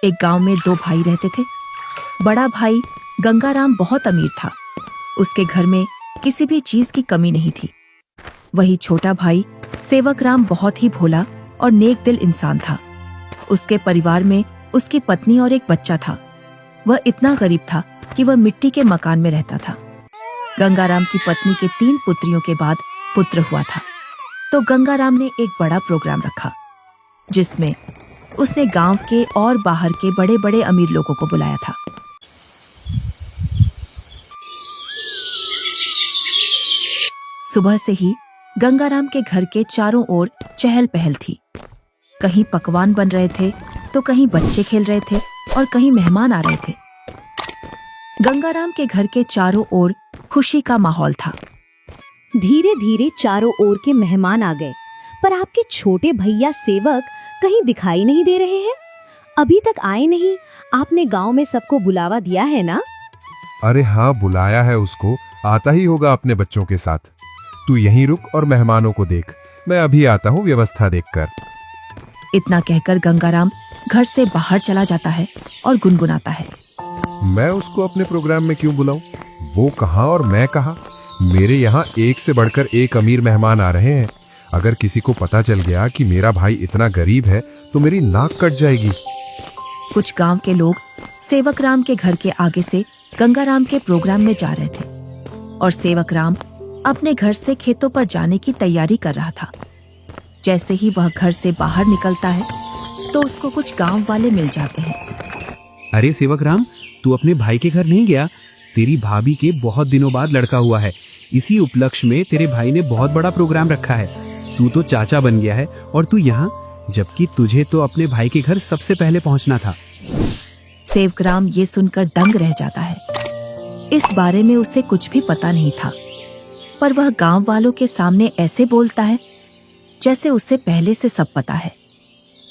एक गांव में दो भाई रहते थे। बड़ा भाई गंगाराम बहुत अमीर था। उसके घर में किसी भी चीज की कमी नहीं थी। वही छोटा भाई सेवकराम बहुत ही भोला और नेक दिल इंसान था। उसके परिवार में उसकी पत्नी और एक बच्चा था। वह इतना गरीब था कि वह मिट्टी के मकान में रहता था। गंगाराम की पत्नी के 3 पुत्रियों के बाद पुत्र हुआ था, तो गंगाराम ने एक बड़ा प्रोग्राम रखा, जिसमें उसने गांव के और बाहर के बड़े बड़े अमीर लोगों को बुलाया था। सुबह से ही गंगाराम के घर के चारों ओर चहल पहल थी। कहीं पकवान बन रहे थे, तो कहीं बच्चे खेल रहे थे और कहीं मेहमान आ रहे थे। गंगाराम के घर के चारों ओर खुशी का माहौल था। धीरे धीरे चारों ओर के मेहमान आ गए, पर आपके छोटे भैया सेवक कहीं दिखाई नहीं दे रहे हैं। अभी तक आए नहीं। आपने गांव में सबको बुलावा दिया है ना? अरे हाँ, बुलाया है उसको, आता ही होगा अपने बच्चों के साथ। तू यहीं रुक और मेहमानों को देख, मैं अभी आता हूँ व्यवस्था देखकर। इतना कहकर गंगाराम घर से बाहर चला जाता है और गुनगुनाता है, मैं उसको अपने प्रोग्राम में क्यों बुलाऊं? वो कहाँ और मैं कहाँ? मेरे यहाँ एक से बढ़कर एक अमीर मेहमान आ रहे हैं। अगर किसी को पता चल गया कि मेरा भाई इतना गरीब है तो मेरी नाक कट जाएगी। कुछ गांव के लोग सेवकराम के घर के आगे से गंगाराम के प्रोग्राम में जा रहे थे और सेवकराम अपने घर से खेतों पर जाने की तैयारी कर रहा था। जैसे ही वह घर से बाहर निकलता है तो उसको कुछ गांव वाले मिल जाते हैं। अरे सेवकराम, तू अपने भाई के घर नहीं गया? तेरी भाभी के बहुत दिनों बाद लड़का हुआ है। इसी उपलक्ष्य में तेरे भाई ने बहुत बड़ा प्रोग्राम रखा है। तू तो चाचा बन गया है और तू यहाँ, जबकि तुझे तो अपने भाई के घर सबसे पहले पहुँचना था। सेवकराम ये सुनकर दंग रह जाता है। इस बारे में उसे कुछ भी पता नहीं था, पर वह गांव वालों के सामने ऐसे बोलता है जैसे उसे पहले से सब पता है।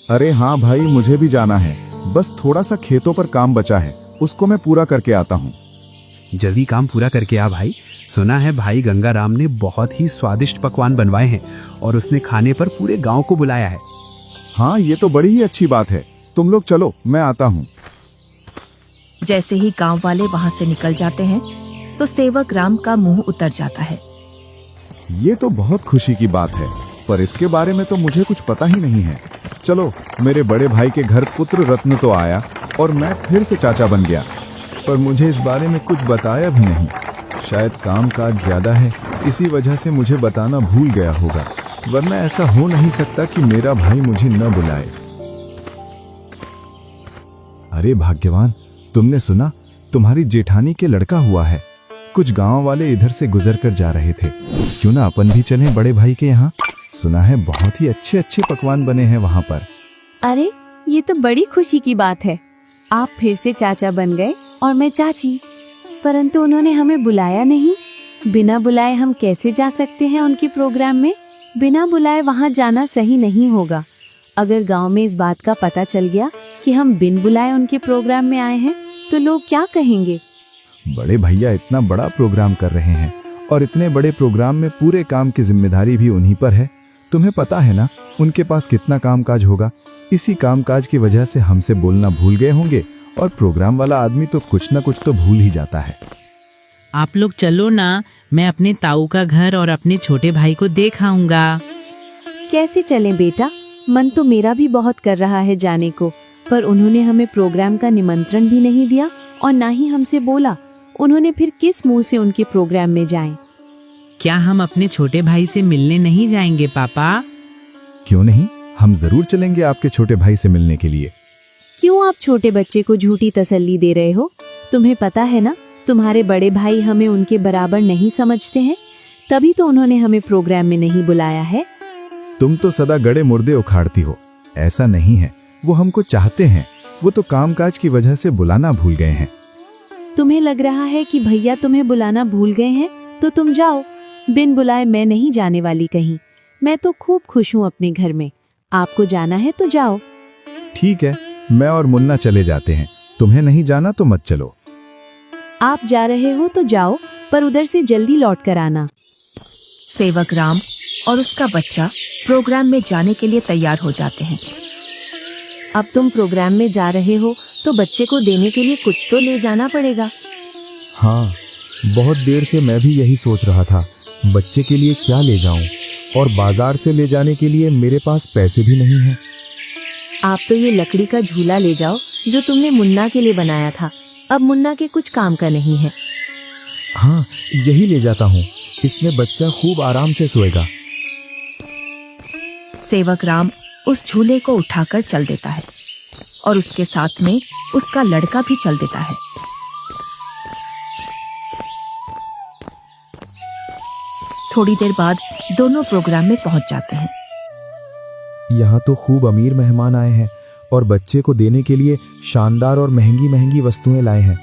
अरे हाँ भाई, मुझे भी जाना है। बस थोड़ा सा खेतों पर काम बचा है, उसको मैं पूरा करके आता हूँ। जल्दी काम पूरा करके आ भाई। सुना है भाई गंगाराम ने बहुत ही स्वादिष्ट पकवान बनवाए हैं और उसने खाने पर पूरे गांव को बुलाया है। हाँ, ये तो बड़ी ही अच्छी बात है। तुम लोग चलो, मैं आता हूँ। जैसे ही गांव वाले वहां से निकल जाते हैं तो सेवकराम का मुंह उतर जाता है। ये तो बहुत खुशी की बात है, पर इसके बारे में तो मुझे कुछ पता ही नहीं है। चलो, मेरे बड़े भाई के घर पुत्र रत्न तो आया और मैं फिर से चाचा बन गया, पर मुझे इस बारे में कुछ बताया भी नहीं। शायद काम काज ज्यादा है, इसी वजह से मुझे बताना भूल गया होगा, वरना ऐसा हो नहीं सकता कि मेरा भाई मुझे न बुलाए। अरे भाग्यवान, तुमने सुना? तुम्हारी जेठानी के लड़का हुआ है। कुछ गांव वाले इधर से गुजर कर जा रहे थे। क्यों ना अपन भी चलें बड़े भाई के यहाँ? सुना है बहुत ही अच्छे अच्छे पकवान बने हैं वहाँ पर। अरे, ये तो बड़ी खुशी की बात है। आप फिर से चाचा बन गए और मैं चाची, परंतु उन्होंने हमें बुलाया नहीं। बिना बुलाए हम कैसे जा सकते हैं उनके प्रोग्राम में? बिना बुलाए वहाँ जाना सही नहीं होगा। अगर गांव में इस बात का पता चल गया कि हम बिन बुलाए उनके प्रोग्राम में आए हैं तो लोग क्या कहेंगे? बड़े भैया इतना बड़ा प्रोग्राम कर रहे हैं और इतने बड़े प्रोग्राम में पूरे काम की जिम्मेदारी भी उन्हीं पर है। तुम्हें पता है ना उनके पास कितना कामकाज होगा। इसी कामकाज की वजह से हमसे बोलना भूल गए होंगे और प्रोग्राम वाला आदमी तो कुछ ना कुछ तो भूल ही जाता है। आप लोग चलो ना, मैं अपने ताऊ का घर और अपने छोटे भाई को देख आऊंगा। कैसे चलें बेटा? मन तो मेरा भी बहुत कर रहा है जाने को, पर उन्होंने हमें प्रोग्राम का निमंत्रण भी नहीं दिया और ना ही हमसे बोला। उन्होंने फिर किस मुंह से उनके प्रोग्राम में जाएं? क्या हम अपने छोटे भाई से मिलने नहीं जाएंगे पापा? क्यों नहीं, हम जरूर चलेंगे आपके छोटे भाई से मिलने के लिए। क्यों आप छोटे बच्चे को झूठी तसल्ली दे रहे हो? तुम्हें पता है ना, तुम्हारे बड़े भाई हमें उनके बराबर नहीं समझते हैं, तभी तो उन्होंने हमें प्रोग्राम में नहीं बुलाया है। तुम तो सदा गड़े मुर्दे उखाड़ती हो। ऐसा नहीं है, वो हमको चाहते हैं, वो तो कामकाज की वजह से बुलाना भूल गए हैं। तुम्हें लग रहा है कि भैया तुम्हें बुलाना भूल गए हैं, तो तुम जाओ। बिन बुलाए मैं नहीं जाने वाली कहीं। मैं तो खूब खुश हूँ अपने घर में। आपको जाना है तो जाओ। ठीक है, मैं और मुन्ना चले जाते हैं। तुम्हें नहीं जाना तो मत चलो। आप जा रहे हो तो जाओ, पर उधर से जल्दी लौट कर आना। सेवकराम और उसका बच्चा प्रोग्राम में जाने के लिए तैयार हो जाते हैं। अब तुम प्रोग्राम में जा रहे हो तो बच्चे को देने के लिए कुछ तो ले जाना पड़ेगा। हाँ, बहुत देर से मैं भी यही सोच रहा था, बच्चे के लिए क्या ले जाऊं, और बाजार से ले जाने के लिए मेरे पास पैसे भी नहीं हैं। आप तो ये लकड़ी का झूला ले जाओ जो तुमने मुन्ना के लिए बनाया था। अब मुन्ना के कुछ काम का नहीं है। हाँ, यही ले जाता हूँ, इसमें बच्चा खूब आराम से सोएगा। सेवक राम उस झूले को उठाकर चल देता है और उसके साथ में उसका लड़का भी चल देता है। थोड़ी देर बाद दोनों प्रोग्राम में पहुंच जाते हैं। यहाँ तो खूब अमीर मेहमान आए हैं और बच्चे को देने के लिए शानदार और महंगी महंगी वस्तुएं लाए हैं।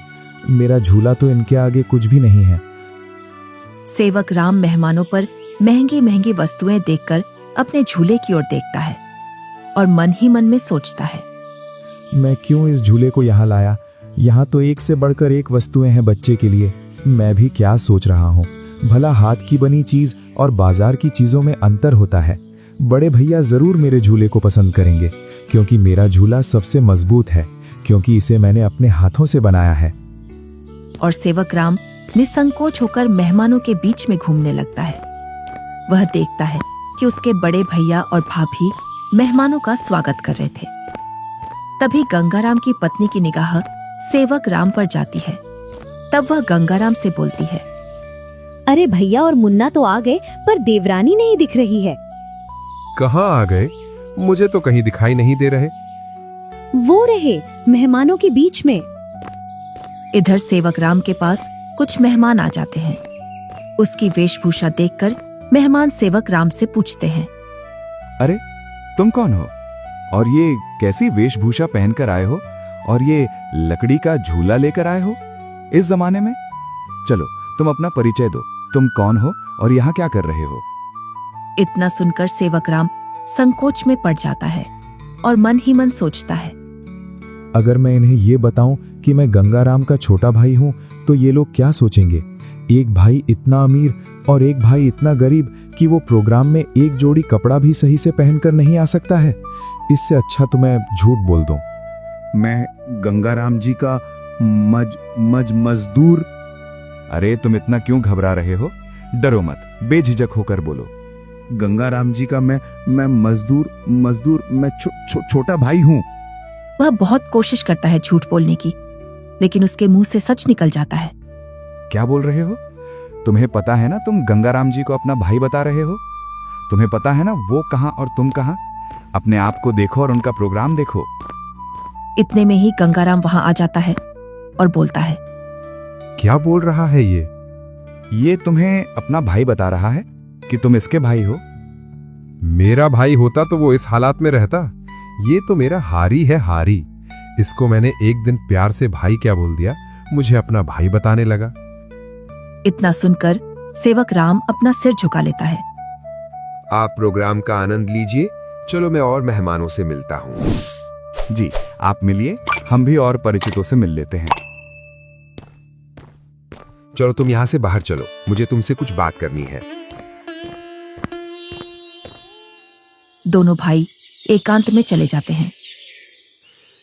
मेरा झूला तो इनके आगे कुछ भी नहीं है। सेवक राम मेहमानों पर महंगी महंगी वस्तुएं देखकर अपने झूले की ओर देखता है और मन ही मन में सोचता है, मैं क्यों इस झूले को यहाँ लाया? यहाँ तो एक से बढ़कर एक वस्तुएं हैं बच्चे के लिए। मैं भी क्या सोच रहा हूँ, भला हाथ की बनी चीज और बाजार की चीजों में अंतर होता है। बड़े भैया जरूर मेरे झूले को पसंद करेंगे, क्योंकि मेरा झूला सबसे मजबूत है, क्योंकि इसे मैंने अपने हाथों से बनाया है। और सेवक राम निसंकोच होकर मेहमानों के बीच में घूमने लगता है। वह देखता है कि उसके बड़े भैया और भाभी मेहमानों का स्वागत कर रहे थे। तभी गंगाराम की पत्नी की निगाह सेवक राम पर जाती है। तब वह गंगाराम से बोलती है, अरे भैया और मुन्ना तो आ गए, पर देवरानी नहीं दिख रही है। कहाँ आ गए? मुझे तो कहीं दिखाई नहीं दे रहे। वो रहे मेहमानों के बीच में। इधर सेवक राम के पास कुछ मेहमान आ जाते हैं। उसकी वेशभूषा देखकर मेहमान सेवक राम से पूछते हैं, अरे तुम कौन हो और ये कैसी वेशभूषा पहनकर आए हो और ये लकड़ी का झूला लेकर आए हो इस जमाने में? चलो तुम अपना परिचय दो, तुम कौन हो और यहाँ क्या कर रहे हो? इतना सुनकर सेवक राम संकोच में पड़ जाता है और मन ही मन सोचता है, अगर मैं इन्हें ये बताऊं कि मैं गंगाराम का छोटा भाई हूं तो ये लोग क्या सोचेंगे? एक भाई इतना अमीर और एक भाई इतना गरीब कि वो प्रोग्राम में एक जोड़ी कपड़ा भी सही से पहनकर नहीं आ सकता है। इससे अच्छा तो मैं झूठ बोल दूं। मैं गंगाराम जी का मजदूर। अरे तुम इतना क्यों घबरा रहे हो? डरो मत, बेझिझक होकर बोलो। गंगाराम जी का मैं मजदूर मैं छोटा भाई हूँ। वह बहुत कोशिश करता है झूठ बोलने की, लेकिन उसके मुंह से सच निकल जाता है। क्या बोल रहे हो? तुम्हें पता है ना तुम गंगाराम जी को अपना भाई बता रहे हो? तुम्हें पता है ना वो कहाँ और तुम कहाँ? अपने आप को देखो और उनका प्रोग्राम देखो। इतने में ही गंगाराम वहां आ जाता है और बोलता है, क्या बोल रहा है ये? ये तुम्हें अपना भाई बता रहा है कि तुम इसके भाई हो। मेरा भाई होता तो वो इस हालात में रहता। ये तो मेरा हारी है, हारी। इसको मैंने एक दिन प्यार से भाई क्या बोल दिया, मुझे अपना भाई बताने लगा। इतना सुनकर सेवक राम अपना सिर झुका लेता है। आप प्रोग्राम का आनंद लीजिए। चलो मैं और मेहमानों से मिलता हूँ। जी आप मिलिए, हम भी और परिचितों से मिल लेते हैं। चलो तुम यहाँ से बाहर चलो, मुझे तुमसे कुछ बात करनी है। दोनों भाई एकांत में चले जाते हैं।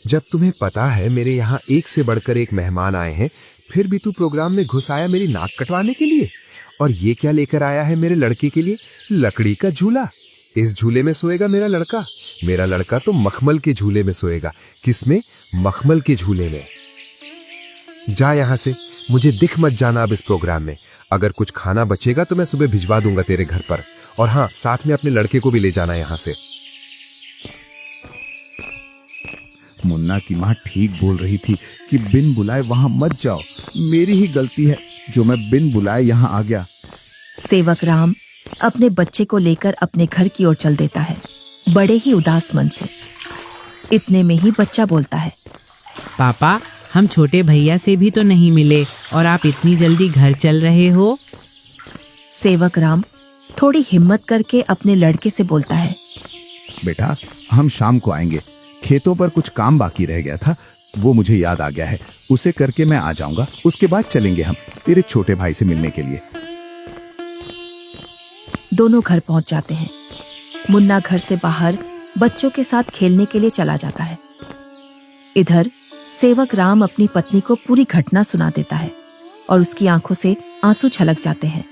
जब तुम्हें पता है मेरे यहाँ एक से बढ़कर एक मेहमान आए हैं, फिर भी तू प्रोग्राम में घुस आया मेरी नाक कटवाने के लिए। और ये क्या लेकर आया है मेरे लड़के के लिए? लकड़ी का झूला। इस झूले में सोएगा मेरा लड़का। मेरा लड़का तो मखमल के झूले में सोएगा। किसमें? मखमल के झूले में। जा यहाँ से, मुझे दिख मत जाना अब इस प्रोग्राम में। अगर कुछ खाना बचेगा तो मैं सुबह भिजवा दूंगा तेरे घर पर। और हाँ, साथ में अपने लड़के को भी ले जाना यहाँ से। मुन्ना की माँ ठीक बोल रही थी कि बिन बुलाए वहां मत जाओ। मेरी ही गलती है जो मैं बिन बुलाए यहाँ आ गया। सेवक राम अपने बच्चे को लेकर अपने घर की ओर चल देता है, बड़े ही उदास मन से। इतने में ही बच्चा बोलता है, पापा, हम छोटे भैया से भी तो नहीं मिले और आप इतनी जल्दी घर चल रहे हो। सेवक राम थोड़ी हिम्मत करके अपने लड़के से बोलता है, बेटा हम शाम को आएंगे। खेतों पर कुछ काम बाकी रह गया था, वो मुझे याद आ गया है। उसे करके मैं आ जाऊंगा। उसके बाद चलेंगे हम तेरे छोटे भाई से मिलने के लिए। दोनों घर पहुंच जाते हैं। मुन्ना घर से बाहर बच्चों के साथ खेलने के लिए चला जाता है। इधर सेवक राम अपनी पत्नी को पूरी घटना सुना देता है और उसकी आंखों से आंसू छलक जाते हैं।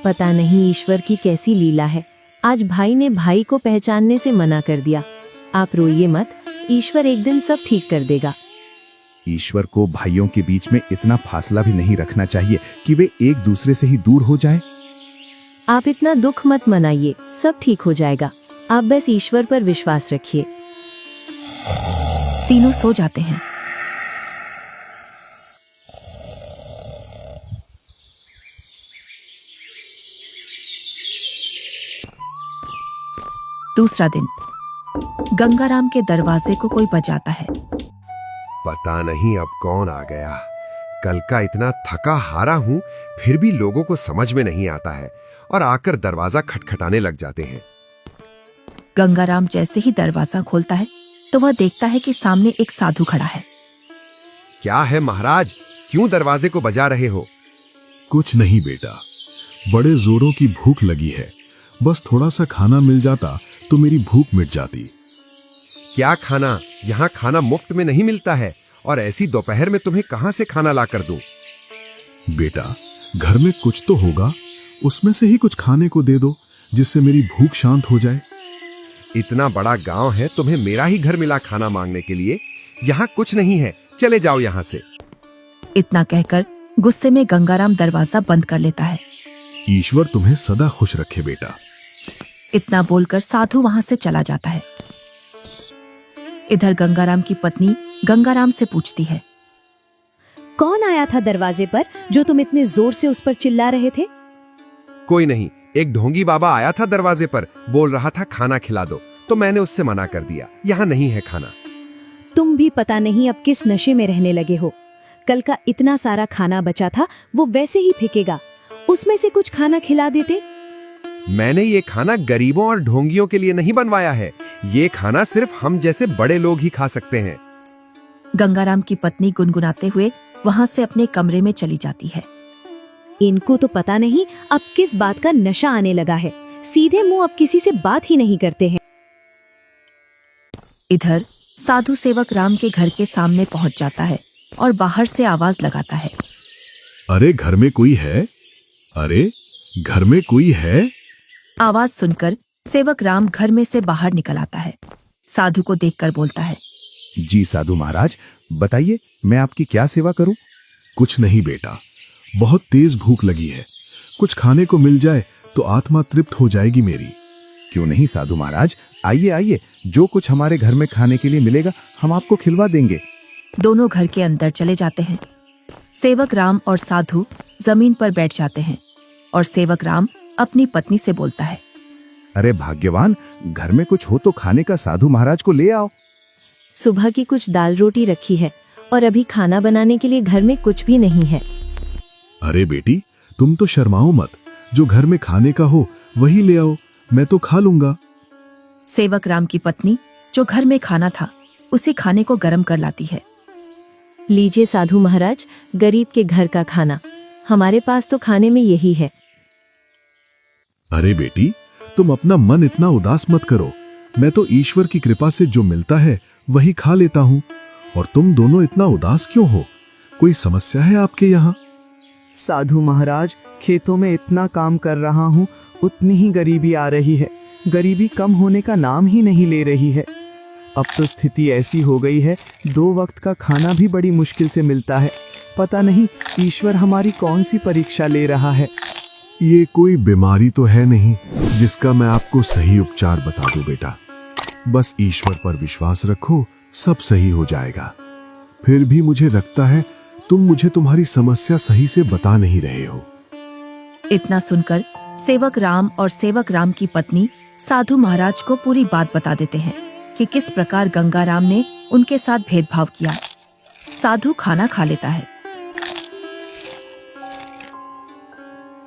पता नहीं ईश्वर की कैसी लीला है, आज भाई ने भाई को पहचानने से मना कर दिया। आप रोइए मत, ईश्वर एक दिन सब ठीक कर देगा। ईश्वर को भाइयों के बीच में इतना फासला भी नहीं रखना चाहिए कि वे एक दूसरे से ही दूर हो जाए। आप इतना दुख मत मनाइए, सब ठीक हो जाएगा। आप बस ईश्वर पर विश्वास रखिए। तीनों सो जाते हैं। दूसरा दिन गंगाराम के दरवाजे को कोई बजाता है। पता नहीं अब कौन आ गया। कल का इतना थका हारा हूं, फिर भी लोगों को समझ में नहीं आता है और आकर दरवाजा खटखटाने लग जाते हैं। गंगाराम जैसे ही दरवाजा खोलता है तो वह देखता है कि सामने एक साधु खड़ा है। क्या है महाराज, क्यों दरवाजे को बजा रहे हो? कुछ नहीं बेटा, बड़े जोरों की भूख लगी है। बस थोड़ा सा खाना मिल जाता तो मेरी भूख मिट जाती। क्या खाना? यहाँ खाना मुफ्त में नहीं मिलता है और ऐसी दोपहर में तुम्हें कहां से खाना ला कर दूं? बेटा, घर में कुछ तो होगा, उसमें से ही कुछ खाने को दे दो जिससे मेरी भूख शांत हो जाए। इतना बड़ा गांव है, तुम्हें मेरा ही घर मिला खाना मांगने के लिए? यहाँ कुछ नहीं है, चले जाओ यहाँ से। इतना कहकर गुस्से में गंगाराम दरवाजा बंद कर लेता है। ईश्वर तुम्हें सदा खुश रखे बेटा। इतना बोलकर साधु वहां से चला जाता है। इधर गंगाराम की पत्नी गंगाराम से पूछती है, कौन आया था दरवाजे पर जो तुम इतने जोर से उस पर चिल्ला रहे थे? कोई नहीं, एक ढोंगी बाबा आया था दरवाजे पर, बोल रहा था खाना खिला दो, तो मैंने उससे मना कर दिया, यहाँ नहीं है खाना। तुम भी पता नहीं अब किस नशे में रहने लगे हो। कल का इतना सारा खाना बचा था, वो वैसे ही फेंकेगा। उसमें से कुछ खाना खिला देते। मैंने ये खाना गरीबों और ढोंगियों के लिए नहीं बनवाया है। ये खाना सिर्फ हम जैसे बड़े लोग ही खा सकते हैं। गंगाराम की पत्नी गुनगुनाते हुए वहां से अपने कमरे में चली जाती है। इनको तो पता नहीं अब किस बात का नशा आने लगा है। सीधे मुंह अब किसी से बात ही नहीं करते हैं। इधर साधु सेवक राम के घर के सामने पहुंच जाता है और बाहर से आवाज लगाता है, अरे घर में कोई है? अरे घर में कोई है? आवाज सुनकर सेवक राम घर में से बाहर निकल आता है। साधु को देखकर बोलता है, जी साधु महाराज, बताइए मैं आपकी क्या सेवा करूं? कुछ नहीं बेटा, बहुत तेज भूख लगी है। कुछ खाने को मिल जाए तो आत्मा तृप्त हो जाएगी मेरी। क्यों नहीं साधु महाराज, आइए आइए, जो कुछ हमारे घर में खाने के लिए मिलेगा हम आपको खिलवा देंगे। दोनों घर के अंदर चले जाते हैं। सेवक राम और साधु जमीन पर बैठ जाते हैं और सेवक राम अपनी पत्नी से बोलता है, अरे भाग्यवान, घर में कुछ हो तो खाने का साधु महाराज को ले आओ। सुबह की कुछ दाल रोटी रखी है और अभी खाना बनाने के लिए घर में कुछ भी नहीं है। अरे बेटी, तुम तो शर्माओ मत, जो घर में खाने का हो वही ले आओ, मैं तो खा लूंगा। सेवक राम की पत्नी जो घर में खाना था उसी खाने को गर्म कर लाती है। लीजिए साधु महाराज, गरीब के घर का खाना। हमारे पास तो खाने में यही है। अरे बेटी, तुम अपना मन इतना उदास मत करो। मैं तो ईश्वर की कृपा से जो मिलता है वही खा लेता हूँ। और तुम दोनों इतना उदास क्यों हो? कोई समस्या है आपके यहाँ? साधु महाराज, खेतों में इतना काम कर रहा हूँ, उतनी ही गरीबी आ रही है। गरीबी कम होने का नाम ही नहीं ले रही है। अब तो स्थिति ऐसी हो गई है, 2 वक्त का खाना भी बड़ी मुश्किल से मिलता है। पता नहीं ईश्वर हमारी कौन सी परीक्षा ले रहा है। ये कोई बीमारी तो है नहीं जिसका मैं आपको सही उपचार बता दूं बेटा। बस ईश्वर पर विश्वास रखो, सब सही हो जाएगा। फिर भी मुझे लगता है तुम मुझे तुम्हारी समस्या सही से बता नहीं रहे हो। इतना सुनकर सेवक राम और सेवक राम की पत्नी साधु महाराज को पूरी बात बता देते हैं कि किस प्रकार गंगाराम ने उनके साथ भेदभाव किया। साधु खाना खा लेता है।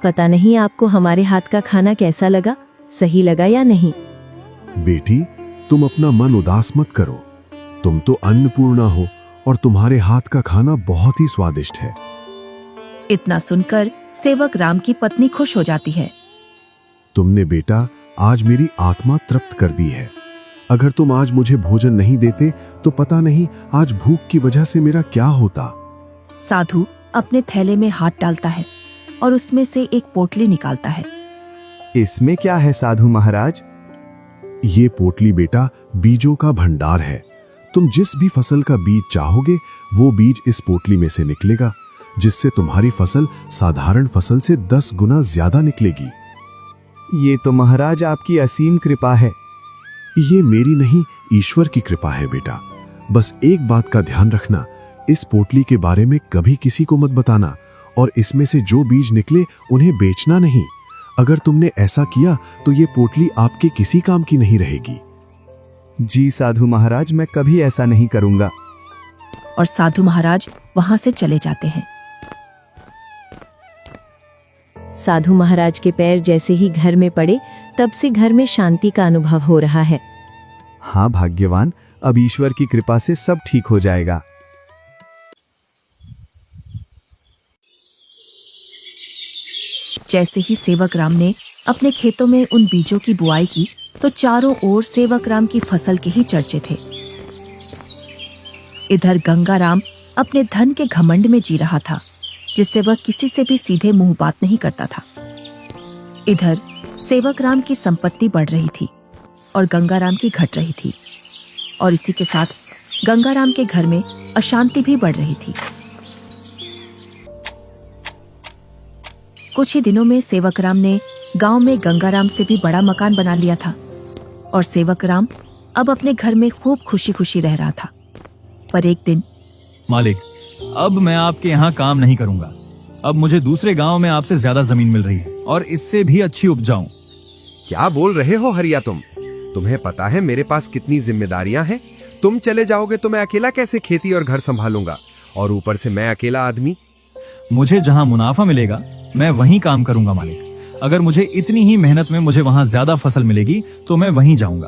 पता नहीं आपको हमारे हाथ का खाना कैसा लगा, सही लगा या नहीं। बेटी, तुम अपना मन उदास मत करो। तुम तो अन्नपूर्णा हो और तुम्हारे हाथ का खाना बहुत ही स्वादिष्ट है। इतना सुनकर सेवक राम की पत्नी खुश हो जाती है। तुमने बेटा आज मेरी आत्मा तृप्त कर दी है। अगर तुम आज मुझे भोजन नहीं देते तो पता नहीं आज भूख की वजह से मेरा क्या होता। साधु अपने थैले में हाथ डालता है और उसमें से एक पोटली निकालता है। इसमें क्या है साधु महाराज? ये पोटली बेटा बीजों का भंडार है। तुम जिस भी फसल का बीज चाहोगे वो बीज इस पोटली में से निकलेगा, जिससे तुम्हारी फसल साधारण फसल से 10 गुना ज्यादा निकलेगी। ये तो महाराज आपकी असीम कृपा है। ये मेरी नहीं, ईश्वर की कृपा है बेटा। बस एक बात का ध्यान रखना, इस पोटली के बारे में कभी किसी को मत बताना, और इसमें से जो बीज निकले उन्हें बेचना नहीं। अगर तुमने ऐसा किया तो ये पोटली आपके किसी काम की नहीं रहेगी। जी साधु महाराज, मैं कभी ऐसा नहीं करूंगा। और साधु महाराज वहां से चले जाते हैं। साधु महाराज के पैर जैसे ही घर में पड़े तब से घर में शांति का अनुभव हो रहा है। हाँ भाग्यवान, अब ईश्वर की कृपा से सब ठीक हो जाएगा। जैसे ही सेवक राम ने अपने खेतों में उन बीजों की बुआई की तो चारों ओर सेवक राम की फसल के ही चर्चे थे। इधर गंगाराम अपने धन के घमंड में जी रहा था, जिससे वह किसी से भी सीधे मुंह बात नहीं करता था। इधर सेवक राम की संपत्ति बढ़ रही थी और गंगाराम की घट रही थी, और इसी के साथ गंगाराम के घर में अशांति भी बढ़ रही थी। कुछ ही दिनों में सेवक राम ने गांव में गंगाराम से भी बड़ा मकान बना लिया था, और सेवक राम अब अपने घर में खूब खुशी खुशी रह रहा था। पर एक दिन, मालिक, अब मैं आपके यहाँ काम नहीं करूंगा। अब मुझे दूसरे गांव में आपसे ज्यादा जमीन मिल रही है और इससे भी अच्छी उपजाऊ। क्या बोल रहे हो हरिया तुम? तुम्हें पता है मेरे पास कितनी जिम्मेदारियां हैं? तुम चले जाओगे तो मैं अकेला कैसे खेती और घर संभालूंगा, और ऊपर से मैं अकेला आदमी। मुझे जहाँ मुनाफा मिलेगा मैं वहीं काम करूंगा मालिक। अगर मुझे इतनी ही मेहनत में मुझे वहां ज्यादा फसल मिलेगी तो मैं वहीं जाऊंगा।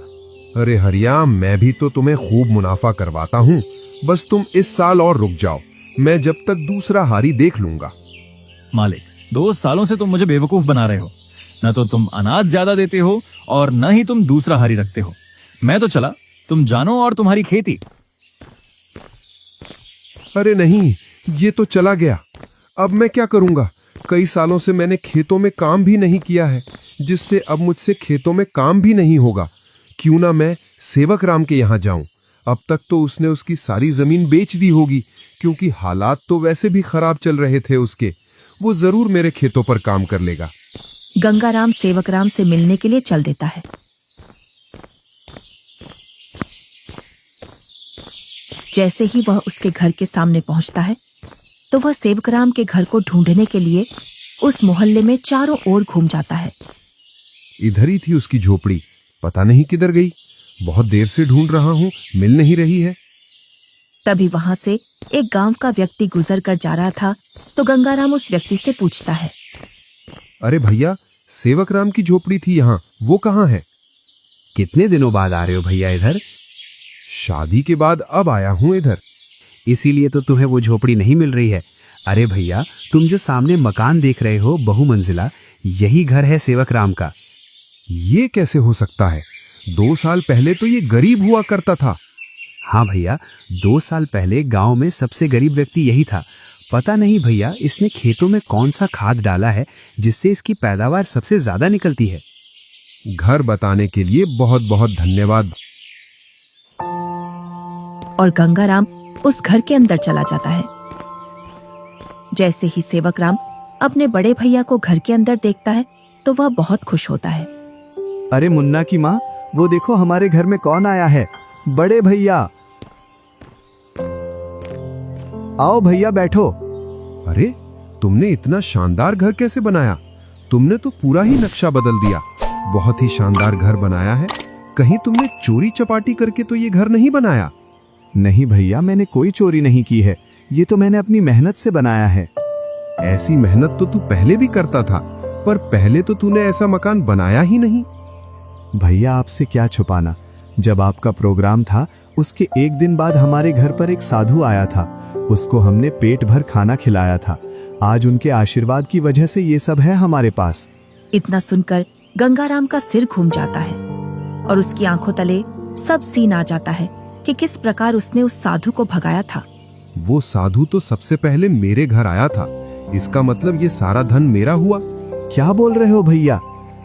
अरे हरिया, मैं भी तो तुम्हें खूब मुनाफा करवाता हूँ। बस तुम इस साल और रुक जाओ, मैं जब तक दूसरा हारी देख लूंगा। मालिक, 2 सालों से तुम मुझे बेवकूफ बना रहे हो। न तो तुम अनाज ज्यादा देते हो और न ही तुम दूसरा हारी रखते हो। मैं तो चला, तुम जानो और तुम्हारी खेती। अरे नहीं, ये तो चला गया। अब मैं क्या करूंगा? कई सालों से मैंने खेतों में काम भी नहीं किया है, जिससे अब मुझसे खेतों में काम भी नहीं होगा। क्यों ना मैं सेवक राम के यहाँ जाऊं? अब तक तो उसने उसकी सारी जमीन बेच दी होगी, क्योंकि हालात तो वैसे भी खराब चल रहे थे उसके। वो जरूर मेरे खेतों पर काम कर लेगा। गंगाराम सेवक राम से मिलने के लिए चल देता है। जैसे ही वह उसके घर के सामने पहुंचता है तो वह सेवक राम के घर को ढूंढने के लिए उस मोहल्ले में चारों ओर घूम जाता है। इधर ही थी उसकी झोपड़ी, पता नहीं किधर गई। बहुत देर से ढूंढ रहा हूं, मिल नहीं रही है। तभी वहां से एक गांव का व्यक्ति गुजर कर जा रहा था तो गंगाराम उस व्यक्ति से पूछता है, अरे भैया, सेवक राम की झोपड़ी थी यहाँ, वो कहाँ है? कितने दिनों बाद आ रहे हो भैया इधर? शादी के बाद अब आया हूँ इधर। इसीलिए तो तुम्हें वो झोपड़ी नहीं मिल रही है। अरे भैया, तुम जो सामने मकान देख रहे हो बहुमंजिला, यही घर है सेवक राम का। ये कैसे हो सकता है? 2 साल पहले तो ये गरीब हुआ करता था। हाँ भैया, 2 साल पहले गांव में सबसे गरीब व्यक्ति यही था। पता नहीं भैया, इसने खेतों में कौन सा खाद डाला है जिससे इसकी पैदावार सबसे ज्यादा निकलती है। घर बताने के लिए बहुत बहुत धन्यवाद। और गंगाराम उस घर के अंदर चला जाता है। जैसे ही सेवक राम अपने बड़े भैया को घर के अंदर देखता है तो वह बहुत खुश होता है। अरे मुन्ना की माँ, वो देखो हमारे घर में कौन आया है। बड़े भैया, आओ भैया बैठो। अरे, तुमने इतना शानदार घर कैसे बनाया? तुमने तो पूरा ही नक्शा बदल दिया। बहुत ही शानदार घर बनाया है। कहीं तुमने चोरी चपाटी करके तो ये घर नहीं बनाया? नहीं भैया, मैंने कोई चोरी नहीं की है। ये तो मैंने अपनी मेहनत से बनाया है। ऐसी मेहनत तो तू पहले भी करता था, पर पहले तो तूने ऐसा मकान बनाया ही नहीं। भैया, आपसे क्या छुपाना, जब आपका प्रोग्राम था उसके एक दिन बाद हमारे घर पर एक साधु आया था। उसको हमने पेट भर खाना खिलाया था। आज उनके आशीर्वाद की वजह से ये सब है हमारे पास। इतना सुनकर गंगाराम का सिर घूम जाता है और उसकी आंखों तले सब सीन आ जाता है कि किस प्रकार उसने उस साधु को भगाया था। वो साधु तो सबसे पहले मेरे घर आया था, इसका मतलब ये सारा धन मेरा हुआ। क्या बोल रहे हो भैया?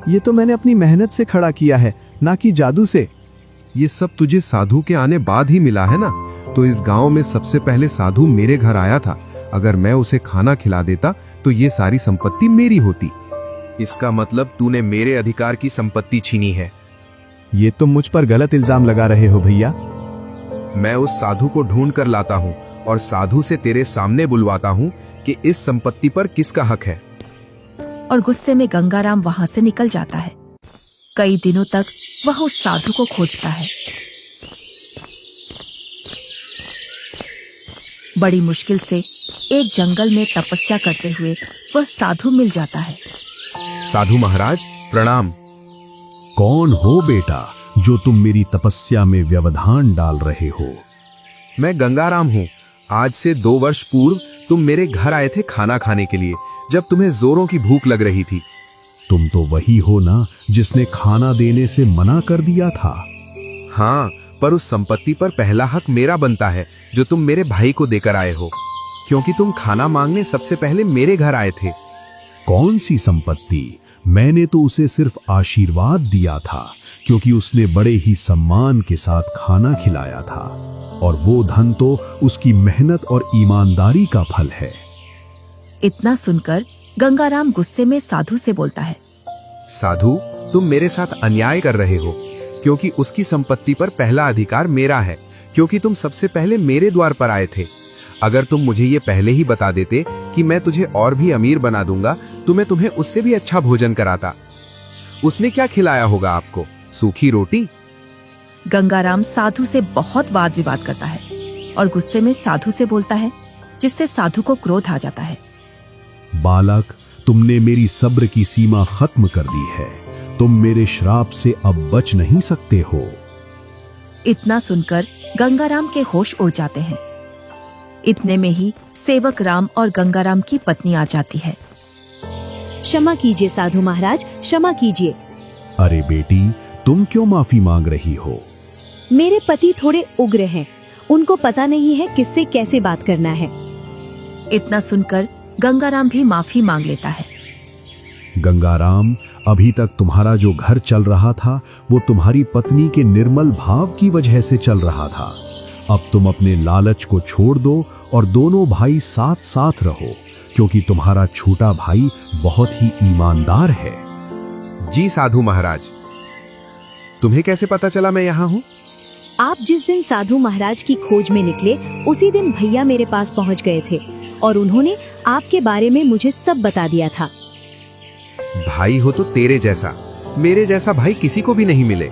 ये तो मैंने अपनी मेहनत से खड़ा किया है, ना कि जादू से। ये सब तुझे साधु के आने बाद ही मिला है ना? तो इस गांव में सबसे पहले साधु मेरे घर आया था। अगर मैं उसे खाना खिला देता तो ये सारी संपत्ति मेरी होती। इसका मतलब तूने मेरे अधिकार की संपत्ति छीनी है। ये तुम मुझ पर गलत इल्जाम लगा रहे हो भैया। मैं उस साधु को ढूंढ कर लाता हूँ और साधु से तेरे सामने बुलवाता हूँ कि इस संपत्ति पर किसका हक है। और गुस्से में गंगाराम वहां से निकल जाता है। कई दिनों तक वह उस साधु को खोजता है। बड़ी मुश्किल से एक जंगल में तपस्या करते हुए वह साधु मिल जाता है। साधु महाराज प्रणाम। कौन हो बेटा जो तुम मेरी तपस्या में व्यवधान डाल रहे हो? मैं गंगाराम हूँ। आज से 2 वर्ष पूर्व तुम मेरे घर आए थे खाना खाने के लिए, जब तुम्हें जोरों की भूख लग रही थी। तुम तो वही हो ना जिसने खाना देने से मना कर दिया था। हाँ, पर उस संपत्ति पर पहला हक मेरा बनता है जो तुम मेरे भाई को देकर आए हो, क्योंकि तुम खाना मांगने सबसे पहले मेरे घर आए थे। कौन सी संपत्ति? मैंने तो उसे सिर्फ आशीर्वाद दिया था, क्योंकि उसने बड़े ही सम्मान के साथ खाना खिलाया था, और वो धन तो उसकी मेहनत और ईमानदारी का फल है। इतना सुनकर गंगाराम गुस्से में साधु से बोलता है, साधु, तुम मेरे साथ अन्याय कर रहे हो, क्योंकि उसकी संपत्ति पर पहला अधिकार मेरा है, क्योंकि तुम सबसे पहले मेरे द्वार पर आए थे। अगर तुम मुझे ये पहले ही बता देते कि मैं तुझे और भी अमीर बना दूंगा, तो मैं तुम्हें उससे भी अच्छा भोजन कराता। उसने क्या खिलाया होगा आपको? सूखी रोटी? गंगाराम साधु से बहुत वाद विवाद करता है और गुस्से में साधु से बोलता है, जिससे साधु को क्रोध आ जाता है। बालक, तुमने मेरी सब्र की सीमा खत्म कर दी है। तुम मेरे श्राप से अब बच नहीं सकते हो। इतना सुनकर गंगाराम के होश उड़ जाते हैं। इतने में ही सेवक राम और गंगाराम की पत्नी आ जाती है। क्षमा कीजिए साधु महाराज, क्षमा कीजिए। अरे बेटी, तुम क्यों माफी मांग रही हो? मेरे पति थोड़े उग्र हैं, उनको पता नहीं है किससे कैसे बात करना है। इतना सुनकर गंगाराम भी माफी मांग लेता है। गंगाराम, अभी तक तुम्हारा जो घर चल रहा था वो तुम्हारी पत्नी के निर्मल भाव की वजह से चल रहा था। अब तुम अपने लालच को छोड़ दो और दोनों भाई साथ साथ रहो, क्योंकि तुम्हारा छोटा भाई बहुत ही ईमानदार है। जी साधु महाराज। तुम्हें कैसे पता चला मैं यहाँ हूँ? आप जिस दिन साधु महाराज की खोज में निकले, उसी दिन भैया मेरे पास पहुँच गए थे और उन्होंने आपके बारे में मुझे सब बता दिया था। भाई हो तो तेरे जैसा, मेरे जैसा भाई किसी को भी नहीं मिले।